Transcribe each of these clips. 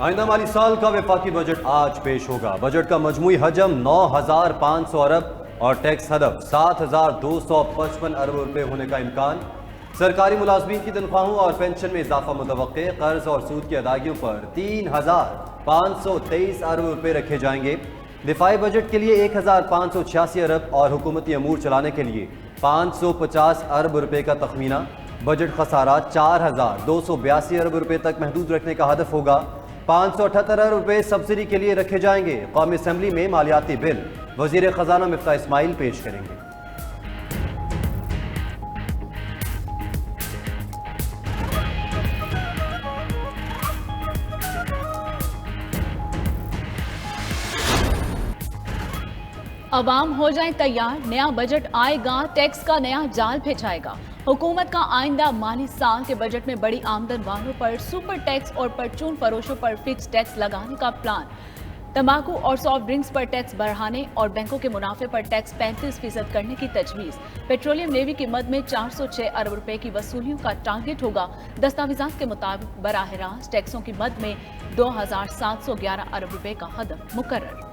आइंदा माली साल का वफाकी बजट आज पेश होगा। बजट का मजमूई हजम 9,500 अरब और टैक्स हदफ 7,255 अरब रुपए होने का इम्कान। सरकारी मुलाजमीन की तनख्वाहों और पेंशन में इजाफा मुतवक्के। कर्ज और सूद की अदायगियों पर 3,523 अरब रुपए रखे जाएंगे। दिफाई बजट के लिए 1,586 अरब और हुकूमती अमूर चलाने के लिए 550 अरब रुपए का तखमीना। बजट खसारा 4,282 अरब रुपए तक महदूद रखने का हदफ होगा। 578 अरब रुपए सब्सिडी के लिए रखे जाएंगे। कौमी असम्बली में मालियाती बिल वजीर खजाना मिफ्ताह इस्माइल पेश करेंगे। अवाम हो जाए तैयार, नया बजट आएगा, टैक्स का नया जाल बिछाएगा। हुकूमत का आइंदा माली साल के बजट में बड़ी आमदन वालों पर सुपर टैक्स और परचून फरोशों पर फिक्स टैक्स लगाने का प्लान। तंबाकू और सॉफ्ट ड्रिंक्स पर टैक्स बढ़ाने और बैंकों के मुनाफे पर टैक्स 35% करने की तजवीज़। पेट्रोलियम लेवी की मद में 406 अरब रुपए की वसूलियों का टारगेट होगा। दस्तावेजात के मुताबिक बराह रास्त टैक्सों की मद में 2,711 अरब रुपए का हदफ मुकर्रर।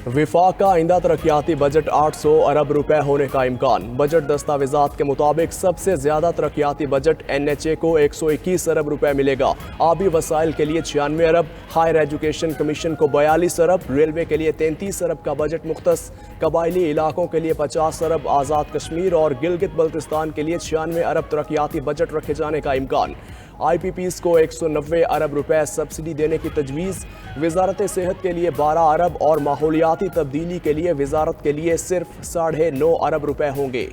विफाक का आइंदा तरक्याती बजट 800 अरब रुपए होने का इम्कान। बजट दस्तावेजात के मुताबिक सबसे ज्यादा तरक्याती बजट NHA को 121 अरब रुपए मिलेगा। आबी वसाइल के लिए 96 अरब, हायर एजुकेशन कमीशन को 42 अरब, रेलवे के लिए 33 अरब का बजट मुख्तस, कबायली इलाकों के लिए 50 अरब, आज़ाद कश्मीर और गिलगित बल्तिस्तान के लिए 96 अरब तरक्याती बजट रखे जाने का इम्कान। IPPs को 190 अरब रुपए सब्सिडी देने की तजवीज़। वजारत सेहत के लिए 12 अरब और माहौलियाती तब्दीली के लिए वजारत के लिए सिर्फ 9.5 अरब रुपए होंगे।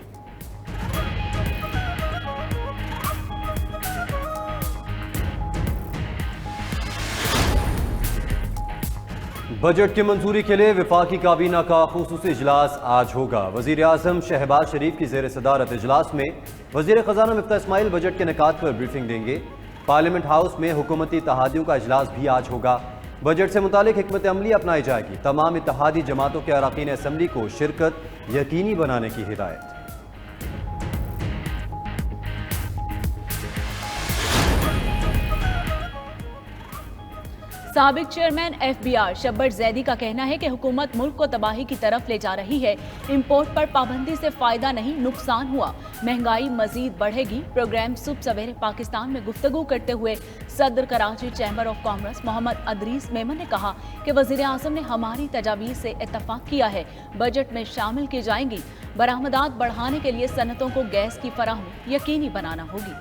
बजट की मंजूरी के लिए वफाकी काबीना का खुसूसी इजलास आज होगा। वजीर आज़म शहबाज शरीफ की ज़ेर सदारत इजलास में वजीर खजाना मिफ्ताह इस्माइल बजट के निकात पर ब्रीफिंग देंगे। पार्लियामेंट हाउस में हुकूमती इत्तेहादियों का इजलास भी आज होगा। बजट से मुतालिक हिकमत अमली अपनाई जाएगी। तमाम इत्तेहादी जमातों के अरकान असम्बली को शिरकत यकीनी बनाने की हिदायत। साबिक चेयरमैन FBR शब्बर जैदी का कहना है कि हुकूमत मुल्क को तबाही की तरफ ले जा रही है। इंपोर्ट पर पाबंदी से फायदा नहीं, नुकसान हुआ, महंगाई मजीद बढ़ेगी। प्रोग्राम सुबह सवेरे पाकिस्तान में गुफ्तगू करते हुए सदर Karachi chamber of commerce Mohammad Idris Memon ने कहा कि वजीर आज़म ने हमारी तजावीज़ से इत्तफाक किया है, बजट में शामिल की जाएंगी। बरामदात बढ़ाने के लिए सनतों को गैस की फराहमी यकीनी बनाना होगी।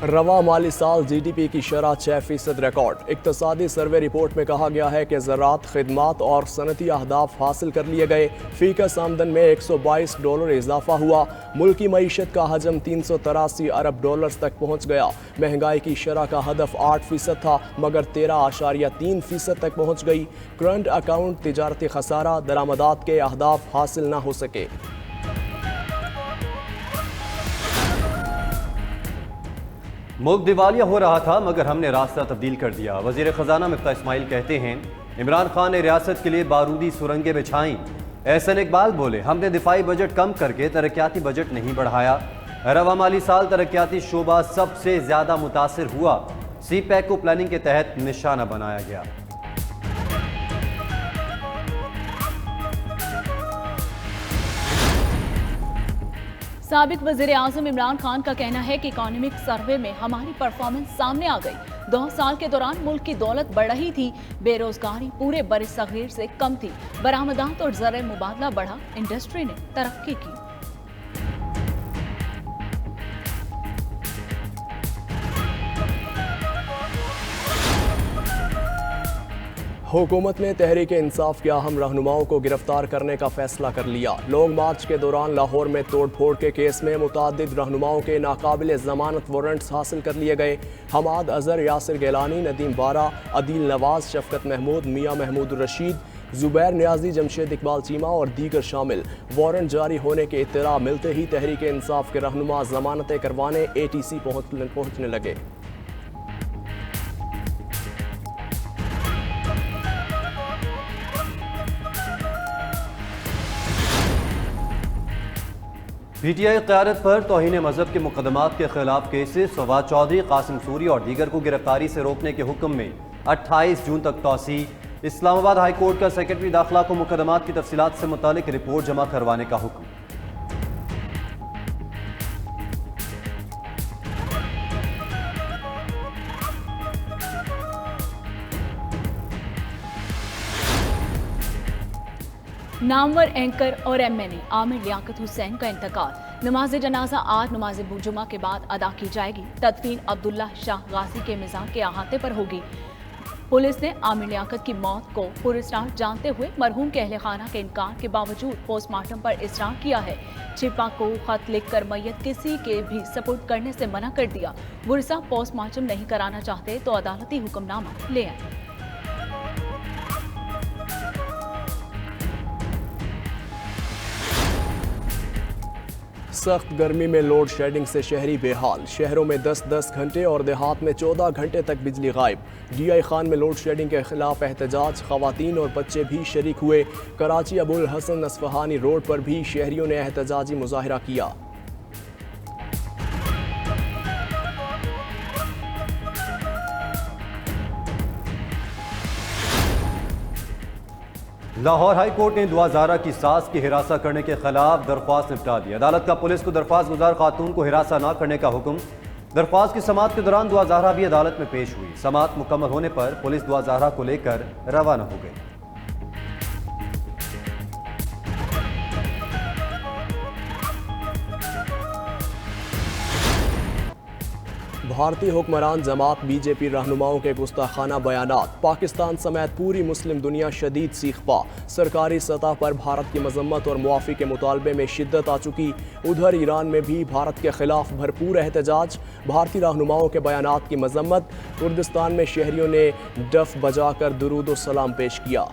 रवा माली साल GDP की शरह 6% रिकॉर्ड। इक्तसादी सर्वे रिपोर्ट में कहा गया है कि ज़राअत, खिदमात और सनती अहदाफ हासिल कर लिए गए। फीकस आमदन में $122 इजाफा हुआ। मुल्की मईशत का हजम 383 अरब डॉलर्स तक पहुँच गया। महंगाई की शरह का हदफ 8% था मगर 13.3% तक पहुँच गई। करंट अकाउंट तिजारती खसारा, दरामदात के अहदाफ हासिल न हो सके। मुल्क दिवालिया हो रहा था मगर हमने रास्ता तब्दील कर दिया। वजीर खजाना मिफ्ताह इस्माइल कहते हैं इमरान खान ने रियासत के लिए बारूदी सुरंगें बिछाईं। एहसन इकबाल बोले हमने दिफाई बजट कम करके तरक्याती बजट नहीं बढ़ाया। रवा माली साल तरक्याती शोबा सबसे ज्यादा मुतासिर हुआ। CPEC को प्लानिंग के तहत निशाना बनाया गया। साबिक वज़ीर आज़म इमरान खान का कहना है कि इकोनॉमिक सर्वे में हमारी परफॉर्मेंस सामने आ गई। 2 साल के दौरान मुल्क की दौलत बढ़ रही थी, बेरोजगारी पूरे बरसगीर से कम थी, बरामदात और ज़र मुबादला बढ़ा, इंडस्ट्री ने तरक्की की। हुकूमत ने तहरीक इंसाफ के अहम रहनुमाओं को गिरफ्तार करने का फैसला कर लिया। लॉन्ग मार्च के दौरान लाहौर में तोड़फोड़ के केस में मुतअद्दिद रहनुमाओं के नाकाबिल जमानत वारंट्स हासिल कर लिए गए। हमाद अजहर, यासिर गिलानी, नदीम बारा, अदील नवाज, शफकत महमूद, मियाँ महमूद रशीद, जुबैर नियाजी, जमशेद इकबाल चीमा और दीगर शामिल। वारंट जारी होने के इत्तला मिलते ही तहरीक इंसाफ के रहनुमा जमानतें करवाने ATC पहुँचने लगे। PTI क़यादत पर तौहीन मजहब के मुकदमात के खिलाफ केसेस फवाद चौधरी, कासिम सूरी और दीगर को गिरफ्तारी से रोकने के हुक्म में 28 जून तक तौसी। इस्लामाबाद हाई कोर्ट का सेक्रेटरी दाखिला को मुकदमात की तफसीलात से मुतालिक रिपोर्ट जमा करवाने का हुक्म। नामवर एंकर और MNA आमिर लियाकत हुसैन का इंतकाल। नमाज जनाजा आज नमाज जुमा के बाद अदा की जाएगी। तदफीन अब्दुल्ला शाह गाजी के मिजान के अहाते पर होगी। पुलिस ने आमिर लियाकत की मौत को पुरस्टार जानते हुए मरहूम के अहले खाना के इनकार के बावजूद पोस्टमार्टम पर इसरार किया है। छिपा को खत लिखकर मैयत किसी के भी सपुर्द करने से मना कर दिया। वरसा पोस्टमार्टम नहीं कराना चाहते तो अदालती हुक्मनामा ले आए। सख्त गर्मी में लोड शेडिंग से शहरी बेहाल। शहरों में 10-10 घंटे और देहात में 14 घंटे तक बिजली गायब। DI खान में लोड शेडिंग के खिलाफ एहतजाज, खवातीन और बच्चे भी शरीक हुए। कराची अबुल हसन असफहानी रोड पर भी शहरियों ने एहतजाजी मुजाहरा किया। लाहौर हाई कोर्ट ने दुआ ज़ारा की सास की हिरासा करने के खिलाफ दरख्वास्त निपटा दी। अदालत का पुलिस को दरख्वास्त गुजार खातून को हिरासा न करने का हुक्म। दरख्वास्त की समाअत के दौरान दुआ ज़ारा भी अदालत में पेश हुई। समाअत मुकम्मल होने पर पुलिस दुआ ज़ारा को लेकर रवाना हो गई। भारतीय हुक्मरान जमात BJP रहनुमाओं के गुस्ताखाना बयानात। पाकिस्तान समेत पूरी मुस्लिम दुनिया शदीद सीखपा। सरकारी सतह पर भारत की मजम्मत और मुआफ़ी के मुतालबे में शिद्दत आ चुकी। उधर ईरान में भी भारत के खिलाफ भरपूर एहतजाज। भारतीय रहनुमाओं के बयानात की मजम्मत। कुर्दिस्तान में शहरियों ने डफ बजाकर दुरूद व सलाम पेश किया।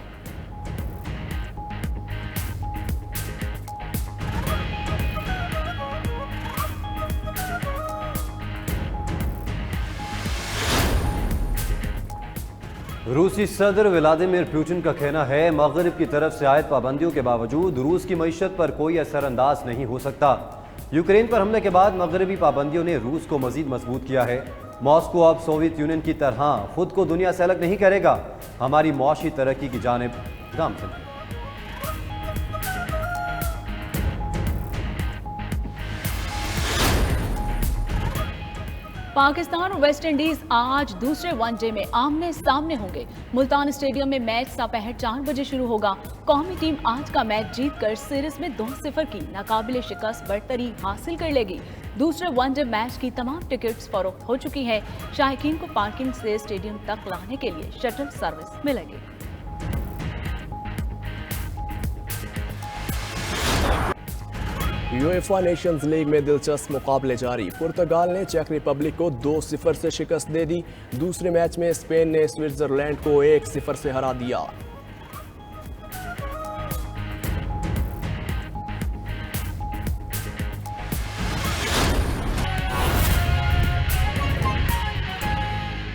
रूसी सदर व्लादिमीर पुतिन का कहना है मगरिब की तरफ से आयद पाबंदियों के बावजूद रूस की मईशत पर कोई असरअंदाज नहीं हो सकता। यूक्रेन पर हमले के बाद मगरबी पाबंदियों ने रूस को मजीद मजबूत किया है। मॉस्को अब सोवियत यूनियन की तरह खुद को दुनिया से अलग नहीं करेगा। हमारी मुआशी तरक्की की जानिब गामजन है। पाकिस्तान और वेस्ट इंडीज आज दूसरे वनडे में आमने सामने होंगे। मुल्तान स्टेडियम में मैच दोपहर 4 बजे शुरू होगा। कौमी टीम आज का मैच जीतकर सीरीज में 2-0 की नाकाबिले शिकस्त बढ़तरी हासिल कर लेगी। दूसरे वनडे मैच की तमाम टिकट्स फरोख्त हो चुकी हैं। शायकीन को पार्किंग से स्टेडियम तक लाने के लिए शटल सर्विस मिलेगी। यूएफा नेशंस लीग में दिलचस्प मुकाबले जारी। पुर्तगाल ने चेक रिपब्लिक को 2-0 से शिकस्त दे दी। दूसरे मैच में स्पेन ने स्विट्जरलैंड को 1-0 से हरा दिया।